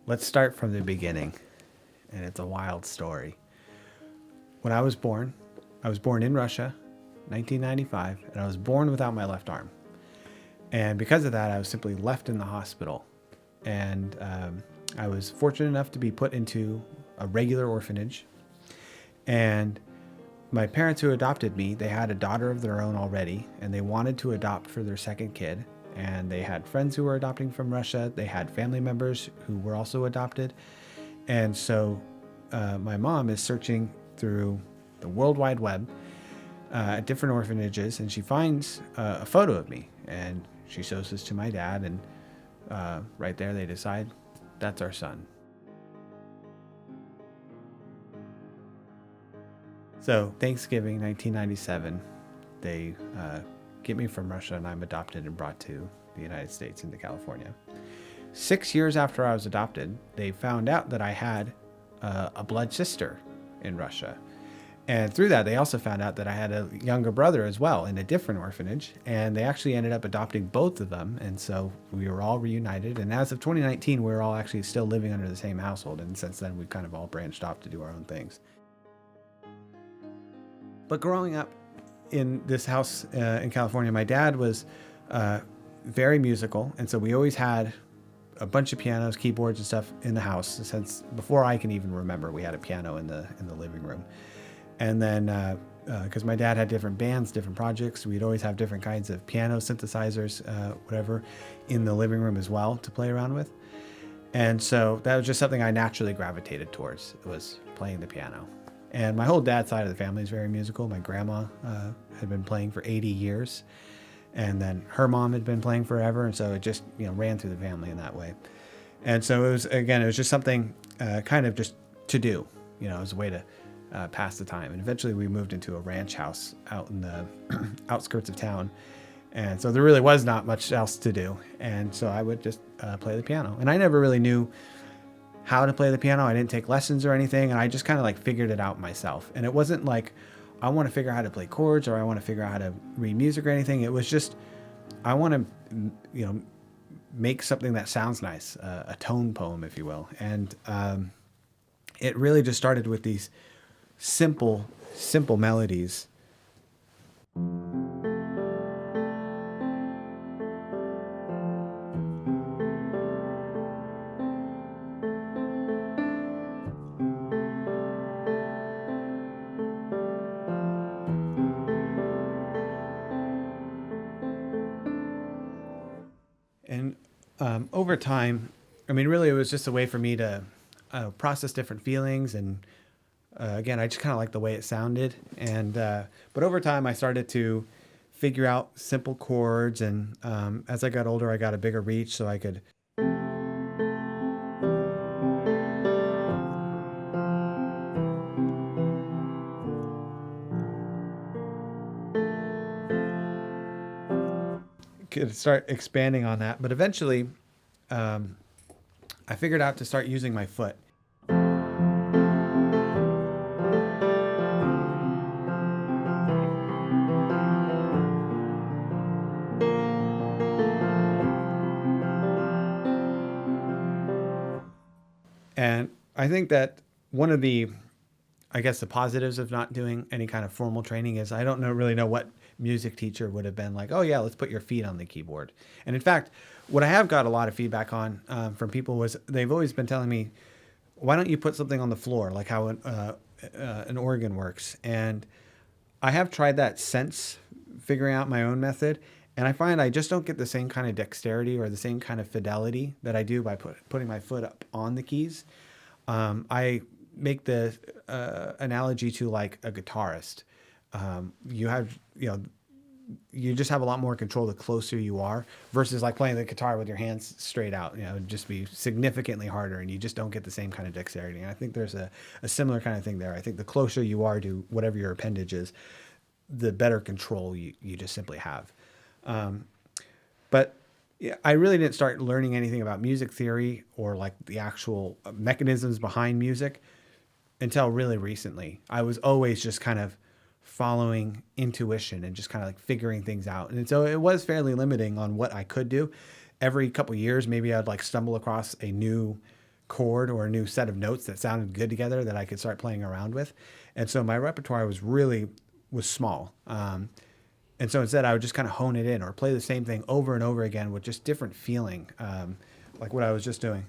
Let's start from the beginning, and it's a wild story. When I was born in Russia, 1995, and I was born without my left arm. And because of that, I was simply left in the hospital. And I was fortunate enough to be put into a regular orphanage. And my parents who adopted me, they had a daughter of their own already, and they wanted to adopt for their second kid. And they had friends who were adopting from Russia. They had family members who were also adopted. And so my mom is searching through the World Wide Web at different orphanages, and she finds a photo of me. And she shows this to my dad, and right there they decide that's our son. So Thanksgiving 1997, they get me from Russia, and I'm adopted and brought to the United States into California. 6 years after I was adopted, they found out that I had a blood sister in Russia. And through that, they also found out that I had a younger brother as well in a different orphanage. And they actually ended up adopting both of them. And so we were all reunited. And as of 2019, we were all actually still living under the same household. And since then, we've kind of all branched off to do our own things. But growing up in this house in California, my dad was very musical. And so we always had a bunch of pianos, keyboards, and stuff in the house. Since before I can even remember, we had a piano in the living room. And then, because my dad had different bands, different projects, we'd always have different kinds of piano, synthesizers, whatever, in the living room as well to play around with. And so that was just something I naturally gravitated towards, was playing the piano. And my whole dad's side of the family is very musical. My grandma had been playing for 80 years. And then her mom had been playing forever. And so it just, ran through the family in that way. And so it was just something kind of just to do, as a way to pass the time. And eventually we moved into a ranch house out in the outskirts of town. And so there really was not much else to do. And so I would just play the piano. And I never really knew how to play the piano. I didn't take lessons or anything. And I just kind of figured it out myself. And it wasn't like I want to figure out how to play chords or I want to figure out how to read music or anything. It was just, I want to, make something that sounds nice, a tone poem, if you will. And it really just started with these simple melodies. And over time, really it was just a way for me to process different feelings. And again, I just kind of like the way it sounded. And but over time, I started to figure out simple chords. And as I got older, I got a bigger reach, so I could start expanding on that. But eventually, I figured out to start using my foot. And I think that one of the positives of not doing any kind of formal training is I don't really know what music teacher would have been like, oh yeah, let's put your feet on the keyboard. And in fact, what I have got a lot of feedback on from people was they've always been telling me, why don't you put something on the floor, like how an organ works? And I have tried that since figuring out my own method. And I find I just don't get the same kind of dexterity or the same kind of fidelity that I do by putting my foot up on the keys. I make the analogy to like a guitarist. You just have a lot more control the closer you are versus like playing the guitar with your hands straight out. It'd just be significantly harder and you just don't get the same kind of dexterity. And I think there's a similar kind of thing there. I think the closer you are to whatever your appendage is, the better control you just simply have. But I really didn't start learning anything about music theory or like the actual mechanisms behind music until really recently. I was always just kind of following intuition and just kind of like figuring things out. And so it was fairly limiting on what I could do. Every couple of years, maybe I'd like stumble across a new chord or a new set of notes that sounded good together that I could start playing around with. And so my repertoire was small. And so instead I would just kind of hone it in or play the same thing over and over again with just different feeling, like what I was just doing.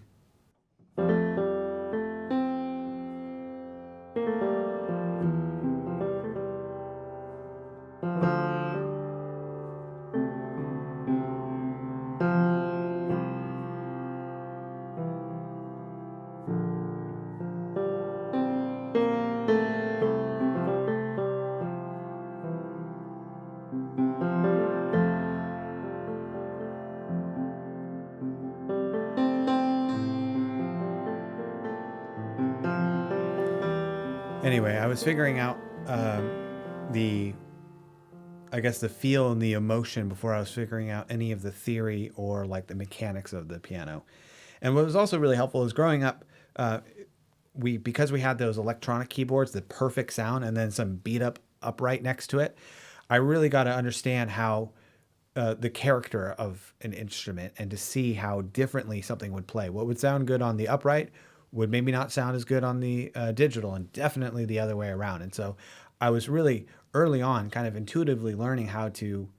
Anyway, I was figuring out the, I guess, the feel and the emotion before I was figuring out any of the theory or like the mechanics of the piano. And what was also really helpful is growing up, because we had those electronic keyboards, the perfect sound, and then some beat up upright next to it, I really got to understand how the character of an instrument and to see how differently something would play. What would sound good on the upright would maybe not sound as good on the digital, and definitely the other way around. And so I was really early on kind of intuitively learning how to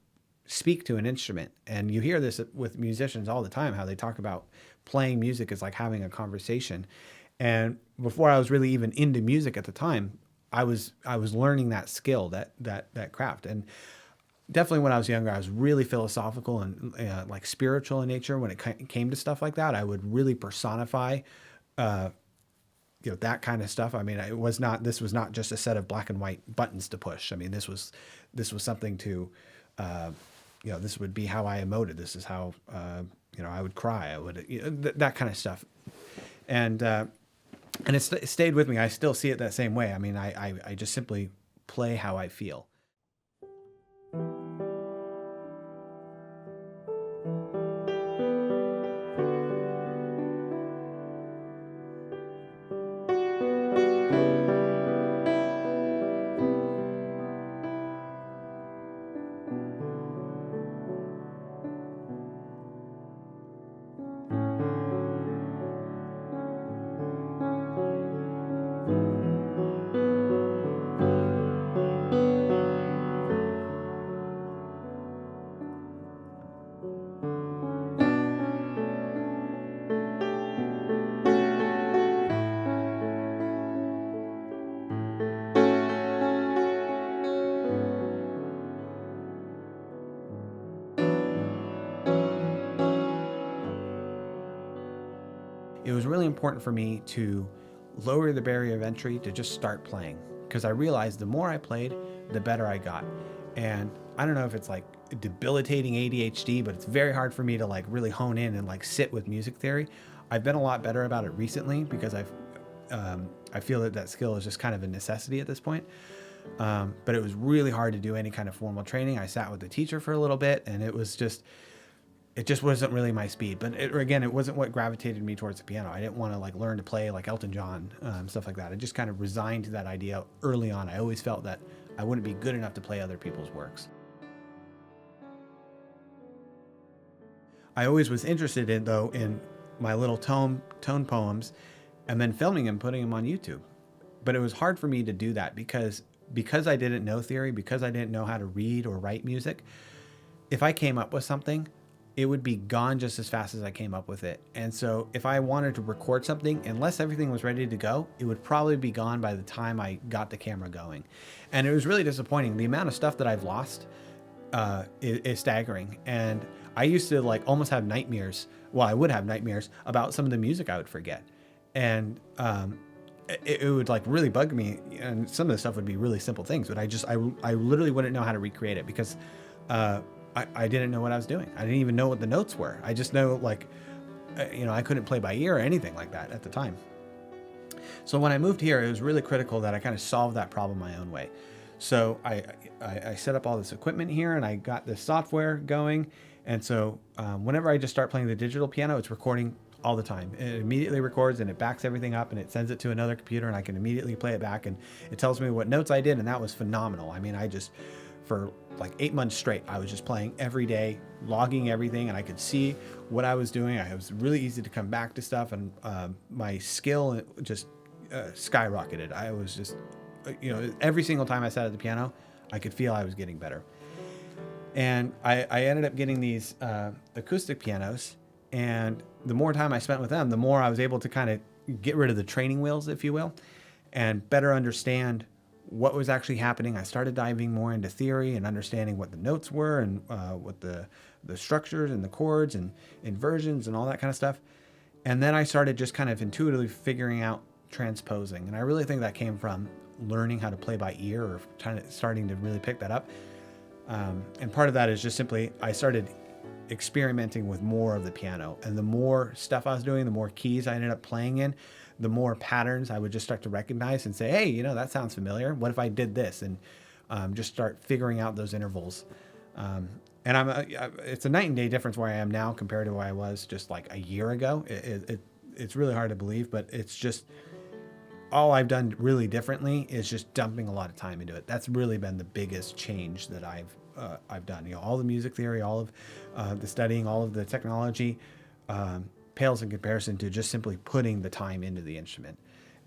speak to an instrument. And you hear this with musicians all the time, how they talk about playing music is like having a conversation. And before I was really even into music at the time, I was learning that skill, that craft. And definitely when I was younger, I was really philosophical and like spiritual in nature. When it came to stuff like that, I would really personify that kind of stuff. I mean, this was not just a set of black and white buttons to push. I mean, this was something to, this would be how I emoted. This is how, I would cry. I would, that kind of stuff. And it stayed with me. I still see it that same way. I mean, I just simply play how I feel. It was really important for me to lower the barrier of entry to just start playing, because I realized the more I played, the better I got. And I don't know if it's like debilitating ADHD, but it's very hard for me to like really hone in and like sit with music theory. I've been a lot better about it recently because I feel that skill is just kind of a necessity at this point. But it was really hard to do any kind of formal training. I sat with the teacher for a little bit, and it just wasn't really my speed. But it wasn't what gravitated me towards the piano. I didn't want to like learn to play like Elton John, stuff like that. I just kind of resigned to that idea early on. I always felt that I wouldn't be good enough to play other people's works. I always was interested in my little tone poems and then filming them, putting them on YouTube. But it was hard for me to do that because I didn't know theory, because I didn't know how to read or write music. If I came up with something, it would be gone just as fast as I came up with it. And so if I wanted to record something, unless everything was ready to go, it would probably be gone by the time I got the camera going. And it was really disappointing. The amount of stuff that I've lost is staggering. And I used to like almost have nightmares. Well, I would have nightmares about some of the music I would forget. And it would like really bug me. And some of the stuff would be really simple things, but I literally wouldn't know how to recreate it because I didn't know what I was doing. I didn't even know what the notes were. I just know like, I couldn't play by ear or anything like that at the time. So when I moved here, it was really critical that I kind of solve that problem my own way. So I set up all this equipment here and I got this software going. And so whenever I just start playing the digital piano, it's recording all the time. It immediately records and it backs everything up and it sends it to another computer and I can immediately play it back and it tells me what notes I did, and that was phenomenal. I mean, I just for like 8 months straight. I was just playing every day, logging everything, and I could see what I was doing. It was really easy to come back to stuff, and my skill just skyrocketed. I was just, every single time I sat at the piano, I could feel I was getting better. And I ended up getting these acoustic pianos, and the more time I spent with them, the more I was able to kind of get rid of the training wheels, if you will, and better understand what was actually happening. I started diving more into theory and understanding what the notes were, and what the structures and the chords and inversions and all that kind of stuff. And then I started just kind of intuitively figuring out transposing. And I really think that came from learning how to play by ear, or starting to really pick that up. And part of that is just simply I started experimenting with more of the piano, and the more stuff I was doing, the more keys I ended up playing in, the more patterns I would just start to recognize and say, hey, that sounds familiar. What if I did this? And just start figuring out those intervals. And it's a night and day difference where I am now compared to where I was just like a year ago. It's really hard to believe, but it's just all I've done really differently is just dumping a lot of time into it. That's really been the biggest change that I've done. All the music theory, all of the studying, all of the technology pales in comparison to just simply putting the time into the instrument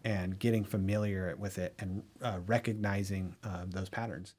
and getting familiar with it and recognizing those patterns.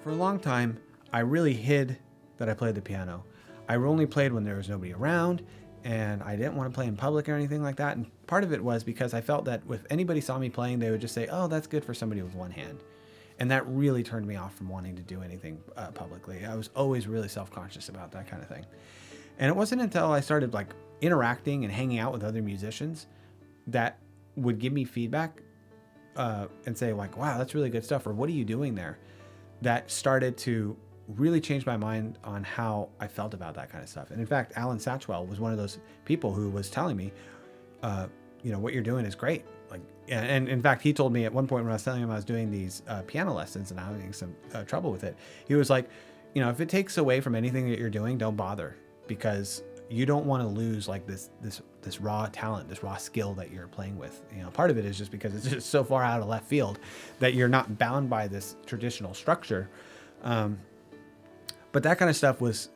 For a long time, I really hid that I played the piano. I only played when there was nobody around, and I didn't want to play in public or anything like that. And part of it was because I felt that if anybody saw me playing, they would just say, oh, that's good for somebody with one hand. And that really turned me off from wanting to do anything publicly. I was always really self-conscious about that kind of thing. And it wasn't until I started like interacting and hanging out with other musicians that would give me feedback and say like, wow, that's really good stuff, or what are you doing there? That started to really change my mind on how I felt about that kind of stuff. And in fact, Alan Satchwell was one of those people who was telling me, what you're doing is great. Like, and in fact, he told me at one point when I was telling him I was doing these piano lessons and I was having some trouble with it, he was like, if it takes away from anything that you're doing, don't bother, because you don't want to lose like this raw talent, this raw skill that you're playing with. Part of it is just because it's just so far out of left field that you're not bound by this traditional structure. But that kind of stuff was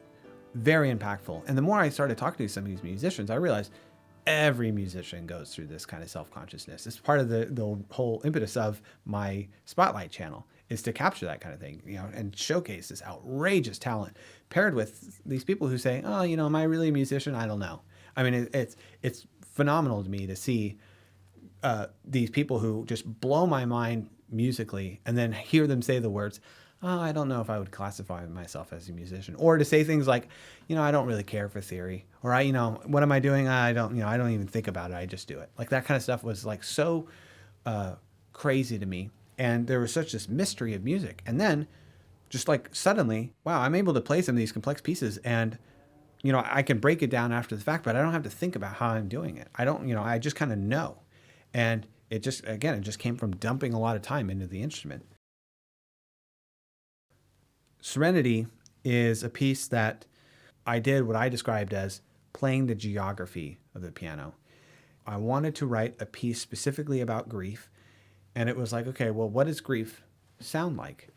very impactful. And the more I started talking to some of these musicians, I realized every musician goes through this kind of self-consciousness. It's part of the whole impetus of my Spotlight channel, is to capture that kind of thing, and showcase this outrageous talent paired with these people who say, oh, am I really a musician? I don't know. I mean, it's phenomenal to me to see these people who just blow my mind musically, and then hear them say the words, oh, I don't know if I would classify myself as a musician, or to say things like, I don't really care for theory, or what am I doing? I don't even think about it. I just do it. Like that kind of stuff was like so crazy to me. And there was such this mystery of music. And then just like suddenly, wow, I'm able to play some of these complex pieces, and, I can break it down after the fact, but I don't have to think about how I'm doing it. I don't, I just kind of know. And it just came from dumping a lot of time into the instrument. Serenity is a piece that I did what I described as playing the geography of the piano. I wanted to write a piece specifically about grief. And it was like, okay, well, what does grief sound like?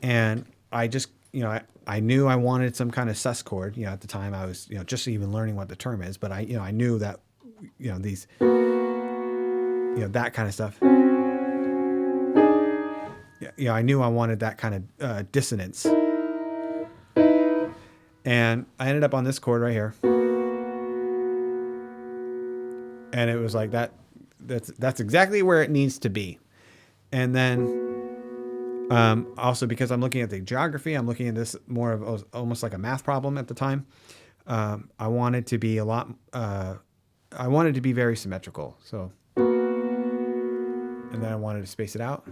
And I just, I knew I wanted some kind of sus chord. At the time I was, just even learning what the term is, but I knew that, these, that kind of stuff. I knew I wanted that kind of dissonance. And I ended up on this chord right here. And it was like that's exactly where it needs to be. And then also because I'm looking at the geography, I'm looking at this more of almost like a math problem at the time. I wanted to be I wanted to be very symmetrical. So, and then I wanted to space it out.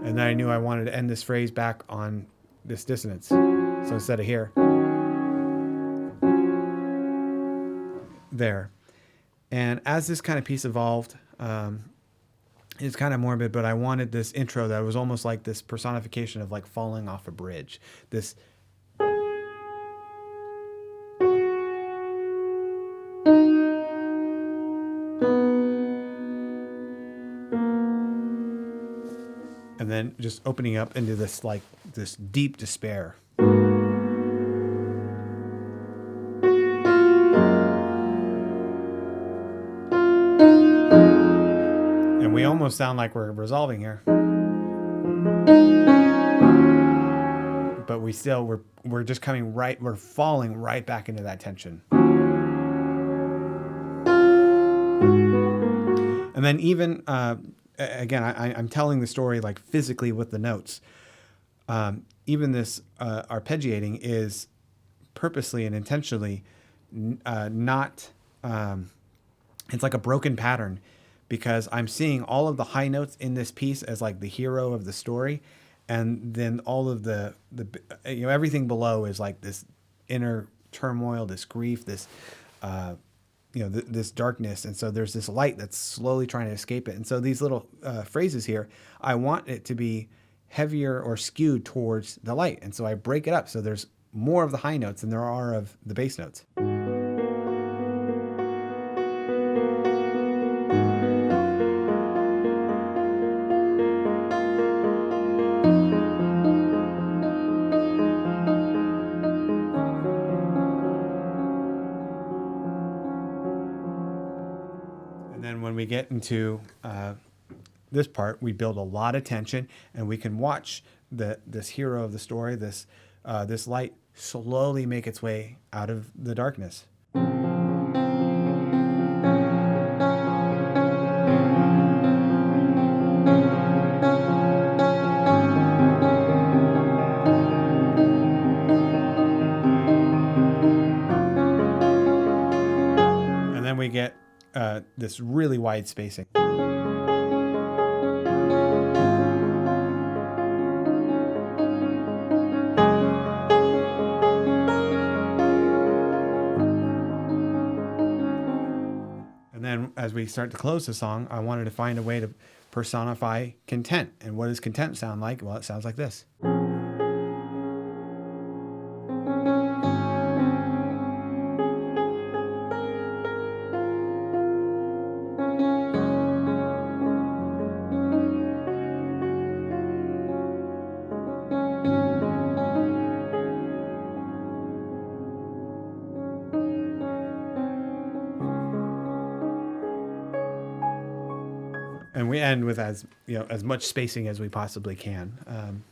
And then I knew I wanted to end this phrase back on this dissonance. So instead of here, there. And as this kind of piece evolved, it's kind of morbid, but I wanted this intro that was almost like this personification of like falling off a bridge. This and then just opening up into this like this deep despair. And we almost sound like we're resolving here. But we still we're just coming right, we're falling right back into that tension. And then even again, I'm telling the story like physically with the notes. Even this arpeggiating is purposely and intentionally not. It's like a broken pattern, because I'm seeing all of the high notes in this piece as like the hero of the story, and then all of the everything below is like this inner turmoil, this grief, this this darkness. And so there's this light that's slowly trying to escape it. And so these little phrases here, I want it to be heavier or skewed towards the light. And so I break it up so there's more of the high notes than there are of the bass notes. And then when we get into this part, we build a lot of tension, and we can watch this hero of the story, this light, slowly make its way out of the darkness. And then we get this really wide spacing. And then as we start to close the song, I wanted to find a way to personify content. And what does content sound like? Well, it sounds like this. And we end with as much spacing as we possibly can.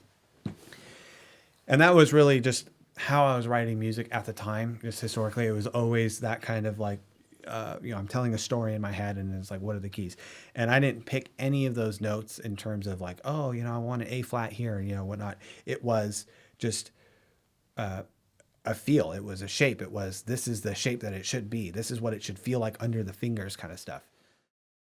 And that was really just how I was writing music at the time. Just historically, it was always that kind of like, I'm telling a story in my head, and it's like, what are the keys? And I didn't pick any of those notes in terms of like, I want an A flat here and whatnot. It was just a feel. It was a shape. It was, this is the shape that it should be. This is what it should feel like under the fingers kind of stuff.